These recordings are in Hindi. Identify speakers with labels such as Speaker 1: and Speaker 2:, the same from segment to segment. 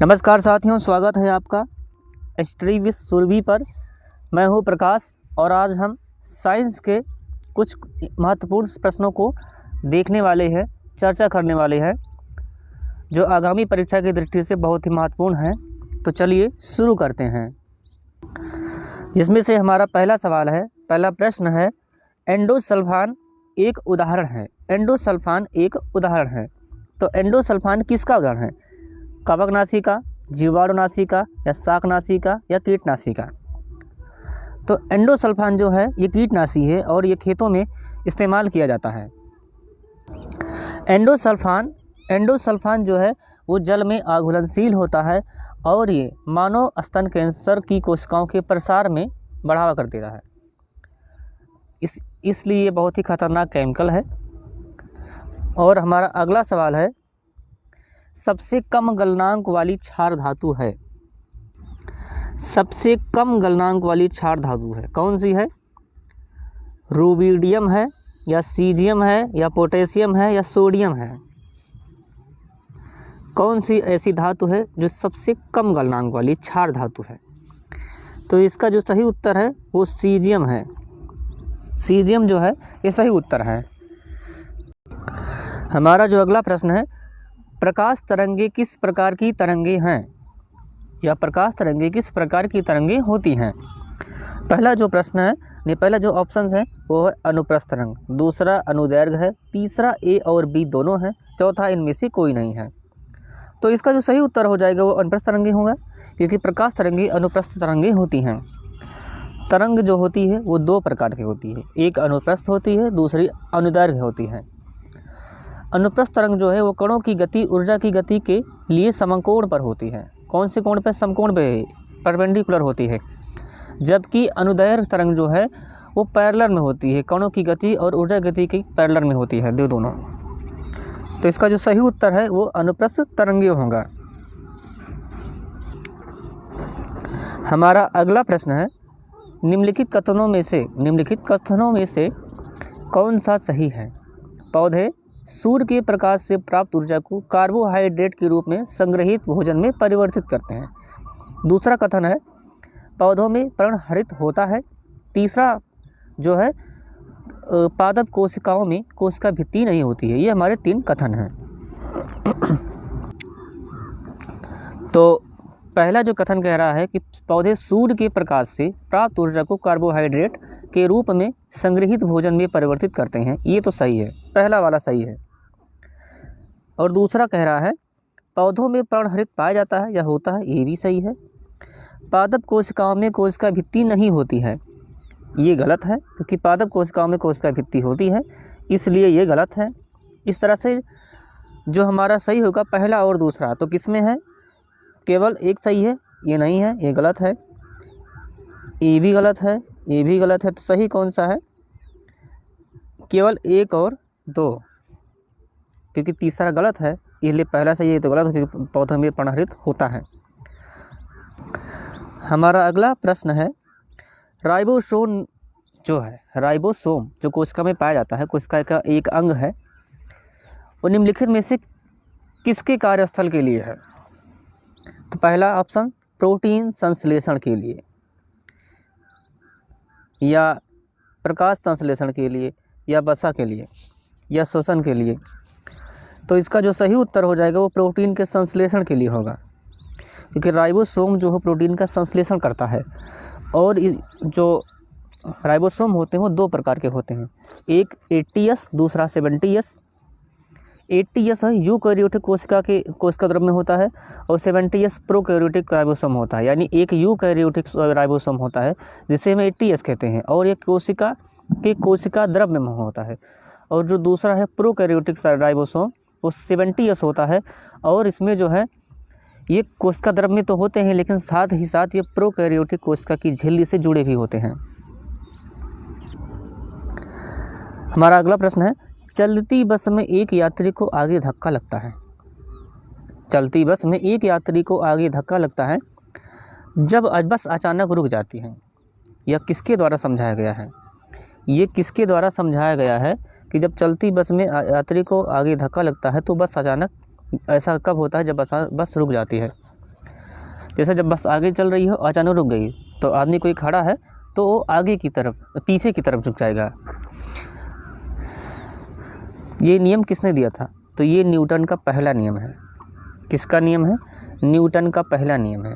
Speaker 1: नमस्कार साथियों, स्वागत है आपका स्टडी विद सुरभि पर। मैं हूं प्रकाश और आज हम साइंस के कुछ महत्वपूर्ण प्रश्नों को देखने वाले हैं, चर्चा करने वाले हैं, जो आगामी परीक्षा की दृष्टि से बहुत ही महत्वपूर्ण हैं। तो चलिए शुरू करते हैं, जिसमें से हमारा पहला सवाल है, पहला प्रश्न है, एंडोसल्फान एक उदाहरण है। एंडोसल्फान एक उदाहरण है, तो एंडोसल्फान किसका उदाहरण है? कवकनाशी का, जीवाणुनाशी का, या शाकनाशी का, या कीटनाशी का? तो एंडोसल्फान जो है ये कीटनाशी है और ये खेतों में इस्तेमाल किया जाता है। एंडोसल्फान जो है वो जल में अघुलनशील होता है और ये मानव स्तन कैंसर की कोशिकाओं के प्रसार में बढ़ावा कर देता है। इसलिए ये बहुत ही खतरनाक केमिकल है। और हमारा अगला सवाल है, सबसे कम गलनांक वाली क्षार धातु है। सबसे कम गलनांक वाली क्षार धातु है, कौन सी है? रूबिडियम है, या सीजियम है, या पोटेशियम है, या सोडियम है? कौन सी ऐसी धातु है जो सबसे कम गलनांक वाली क्षार धातु है? तो इसका जो सही उत्तर है वो सीजियम है। सीजियम जो है ये सही उत्तर है। हमारा जो अगला प्रश्न है, प्रकाश तरंगे किस प्रकार की तरंगे हैं, या प्रकाश तरंगे किस प्रकार की तरंगे होती हैं? पहला जो प्रश्न है, पहला जो ऑप्शन है वो है अनुप्रस्थ तरंग, दूसरा अनुदैर्घ्य है, तीसरा ए और बी दोनों है, चौथा इनमें से कोई नहीं है। तो इसका जो सही उत्तर हो जाएगा वो अनुप्रस्थ तरंगे होगा, क्योंकि प्रकाश तरंगे अनुप्रस्थ तरंगे होती हैं। तरंग जो होती है वो दो प्रकार की होती है, एक अनुप्रस्थ होती है, दूसरी अनुदैर्घ्य होती है। अनुप्रस्थ तरंग जो है वो कणों की गति ऊर्जा की गति के लिए समकोण पर होती है। कौन से कोण पे? समकोण पे, परपेंडिकुलर होती है। जबकि अनुदैर्घ्य तरंग जो है वो पैरेलल में होती है, कणों की गति और ऊर्जा गति की पैरेलल में होती है, दोनों। तो इसका जो सही उत्तर है वो अनुप्रस्थ तरंगे होगा। हमारा अगला प्रश्न है, निम्नलिखित कथनों में से कौन सा सही है? पौधे सूर्य के प्रकाश से प्राप्त ऊर्जा को कार्बोहाइड्रेट के रूप में संग्रहित भोजन में परिवर्तित करते हैं। दूसरा कथन है, पौधों में पर्णहरित होता है। तीसरा जो है, पादप कोशिकाओं में कोशिका भित्ति नहीं होती है। ये हमारे तीन कथन हैं। तो पहला जो कथन कह रहा है कि पौधे सूर्य के प्रकाश से प्राप्त ऊर्जा को कार्बोहाइड्रेट के रूप में संग्रहित भोजन में परिवर्तित करते हैं, ये तो सही है, पहला वाला सही है। और दूसरा कह रहा है, पौधों में पर्णहरित पाया जाता है या होता है, ये भी सही है। पादप कोशिकाओं में कोशिका भित्ति नहीं होती है, ये गलत है, क्योंकि पादप कोशिकाओं में कोशिका भित्ति होती है, इसलिए ये गलत है। इस तरह से जो हमारा सही होगा पहला और दूसरा, तो किसमें है? केवल एक सही है, ये नहीं है, ये गलत है। ये भी गलत है, ये भी गलत है। तो सही कौन सा है? केवल एक और दो, क्योंकि तीसरा गलत है, इसलिए पहला सही है तो गलत है, क्योंकि पौधों में पर्णहरित होता है। हमारा अगला प्रश्न है, राइबोसोम जो कोशिका में पाया जाता है, कोशिका का एक अंग है, वो निम्नलिखित में से किसके कार्यस्थल के लिए है? तो पहला ऑप्शन प्रोटीन संश्लेषण के लिए, या प्रकाश संश्लेषण के लिए, या वसा के लिए, या श्वसन के लिए। तो इसका जो सही उत्तर हो जाएगा वो प्रोटीन के संश्लेषण के लिए होगा, क्योंकि राइबोसोम जो है प्रोटीन का संश्लेषण करता है। और जो राइबोसोम होते हैं वो दो प्रकार के होते हैं, एक 80S, दूसरा 70S। 80S है यूकैरियोटिक कोशिका द्रव्य में होता है, और 70S प्रोकैरियोटिक राइबोसोम होता है, यानी एक यूकैरियोटिक राइबोसोम होता है जिसे हम 80S कहते हैं, और एक कोशिका द्रव्य में होता है। और जो दूसरा है प्रोकैरियोटिक राइबोसोम, वो 70S होता है, और इसमें जो है ये कोशिका द्रव्य में तो होते हैं, लेकिन साथ ही साथ ये प्रोकैरियोटिक कोशिका की झिल्ली से जुड़े भी होते हैं। हमारा अगला प्रश्न है, चलती बस में एक यात्री को आगे धक्का लगता है। चलती बस में एक यात्री को आगे धक्का लगता है जब बस अचानक रुक जाती है। यह किसके द्वारा समझाया गया है? ये किसके द्वारा समझाया गया है कि जब चलती बस में यात्री को आगे धक्का लगता है तो बस अचानक, ऐसा कब होता है? जब बस रुक जाती है। जैसे जब बस आगे चल रही हो अचानक रुक गई तो आदमी कोई खड़ा है तो वो आगे की तरफ, पीछे की तरफ झुक जाएगा। ये नियम किसने दिया था? तो ये न्यूटन का पहला नियम है। किसका नियम है? न्यूटन का पहला नियम है।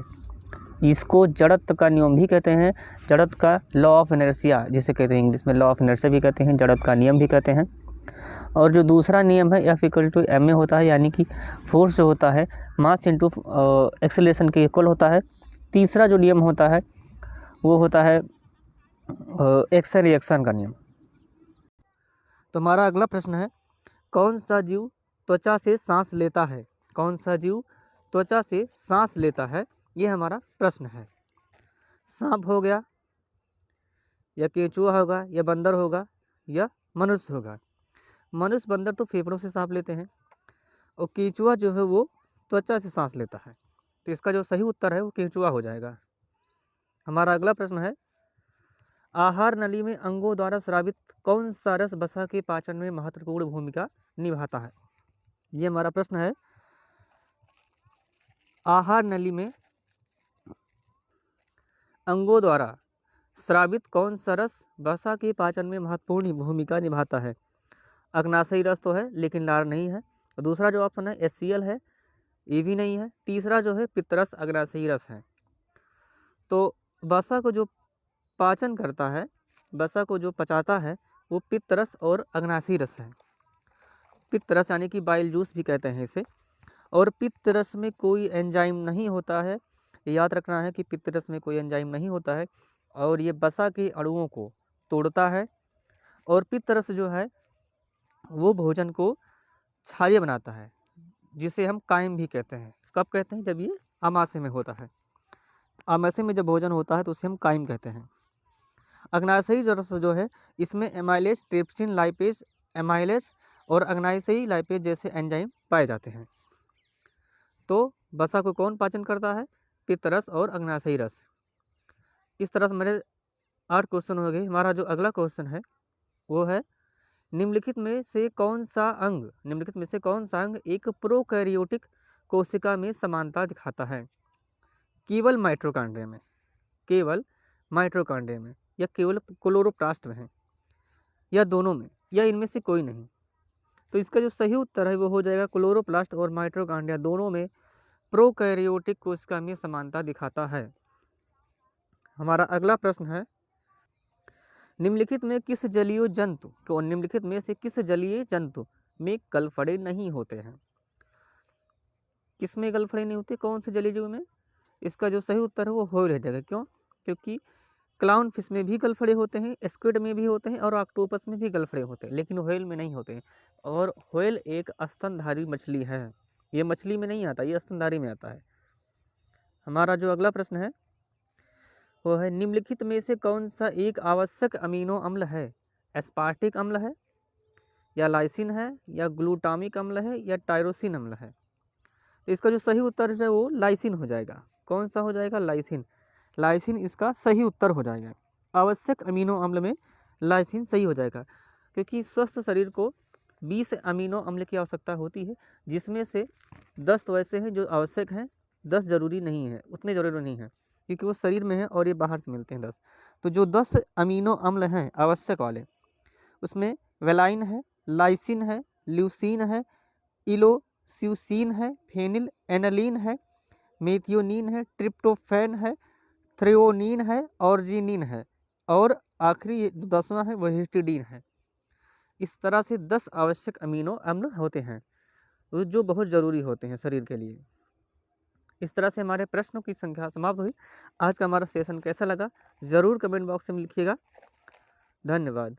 Speaker 1: इसको जड़त्व का नियम भी कहते हैं, जड़त्व का लॉ ऑफ इनर्शिया जिसे कहते हैं, इंग्लिश में लॉ ऑफ इनर्शिया भी कहते हैं, जड़त्व का नियम भी कहते हैं। और जो दूसरा नियम है F = ma होता है, यानी कि फोर्स जो होता है मास इंटू एक्सेलरेशन के इक्वल होता है। तीसरा जो नियम होता है वो होता है एक्शन रिएक्शन का नियम। तो हमारा अगला प्रश्न है, कौन सा जीव त्वचा से सांस लेता है? कौन सा जीव त्वचा से सांस लेता है, ये हमारा प्रश्न है। सांप हो गया, या केंचुआ होगा, या बंदर होगा, या मनुष्य होगा। मनुष्य, बंदर तो फेफड़ों से सांस लेते हैं, और केंचुआ जो है वो त्वचा से सांस लेता है। तो इसका जो सही उत्तर है वो केंचुआ हो जाएगा। हमारा अगला प्रश्न है, आहार नली में अंगों द्वारा स्रावित कौन सा रस वसा के पाचन में महत्वपूर्ण भूमिका निभाता है? ये हमारा प्रश्न है। आहार नली में अंगों द्वारा स्रावित कौन सा रस वसा के पाचन में महत्वपूर्ण भूमिका निभाता है? अग्नाशयी रस तो है लेकिन लार नहीं है। और दूसरा जो ऑप्शन है HCl है, ये भी नहीं है। तीसरा जो है पित्तरस अग्नाशयी रस है। तो वसा को जो पाचन करता है, वसा को जो पचाता है, वो पित्तरस और अग्नाशयी रस है। पित्तरस यानी कि बाइल जूस भी कहते हैं इसे। और पित्तरस में कोई एंजाइम नहीं होता है, याद रखना है कि पित्तरस में कोई एंजाइम नहीं होता है, और ये वसा के अणुओं को तोड़ता है। और पित्तरस जो है वो भोजन को क्षारीय बनाता है, जिसे हम कायम भी कहते हैं। कब कहते हैं? जब ये आमाशय में होता है। आमाशय में जब भोजन होता है तो उसे हम कायम कहते हैं। अग्नाशयी रस जो है इसमें एमाइलेज, ट्रिप्सिन, लाइपेज, एमाइलेज और अग्नाशयी लाइपेज जैसे एंजाइम पाए जाते हैं। तो वसा को कौन पाचन करता है? पित्तरस और अग्नाशयी रस। इस तरह से मेरे 8 क्वेश्चन हो गए। हमारा जो अगला क्वेश्चन है वो है, निम्नलिखित में से कौन सा अंग एक प्रोकैरियोटिक कोशिका में समानता दिखाता है? केवल माइटोकॉन्ड्रिया में, या केवल क्लोरोप्लास्ट में है, या दोनों में, या इनमें से कोई नहीं? तो इसका जो सही उत्तर है वो हो जाएगा क्लोरोप्लास्ट और माइटोकॉन्ड्रिया दोनों में प्रोकैरियोटिक कोशिका में समानता दिखाता है। हमारा अगला प्रश्न है, निम्नलिखित में से किस जलीय जंतु में गलफड़े नहीं होते हैं? किस में गलफड़े नहीं होते? कौन से जलीय जीव में? इसका जो सही उत्तर है वो व्हेल हो जाएगा। क्यों? क्योंकि क्लाउन फिश में भी गलफड़े होते हैं, स्क्विड में भी होते हैं, और ऑक्टोपस में भी गलफड़े होते हैं, लेकिन व्हेल में नहीं होते हैं। और व्हेल एक स्तनधारी मछली है, ये मछली में नहीं आता, ये स्तनधारी में आता है। हमारा जो अगला प्रश्न है वो है, निम्नलिखित में से कौन सा एक आवश्यक अमीनो अम्ल है? एस्पार्टिक अम्ल है, या लाइसिन है, या ग्लूटामिक अम्ल है, या टायरोसिन अम्ल है? तो इसका जो सही उत्तर है वो लाइसिन हो जाएगा। कौन सा हो जाएगा? लाइसिन। लाइसिन इसका सही उत्तर हो जाएगा। आवश्यक अमीनो अम्ल में लाइसिन सही हो जाएगा, क्योंकि स्वस्थ शरीर को 20 अमीनो अम्ल की आवश्यकता होती है, जिसमें से 10 तो ऐसे हैं जो आवश्यक हैं, 10 जरूरी नहीं है, उतने जरूरी नहीं है, क्योंकि वो शरीर में है और ये बाहर से मिलते हैं 10। तो जो 10 अमीनो अम्ल हैं आवश्यक वाले, उसमें वेलाइन है, लाइसिन है, ल्यूसीन है, इलोस्यूसिन है, फेनिल एनालिन है, मेथियोनिन है, ट्रिप्टोफैन है, थ्रेओनिन है, ऑर्जिनिन है, और आखिरी 10वां है वह हिस्टिडीन है। इस तरह से 10 आवश्यक अमीनो अम्ल होते हैं जो बहुत ज़रूरी होते हैं शरीर के लिए। इस तरह से हमारे प्रश्नों की संख्या समाप्त हुई। आज का हमारा सेशन कैसा लगा ज़रूर कमेंट बॉक्स में लिखिएगा। धन्यवाद।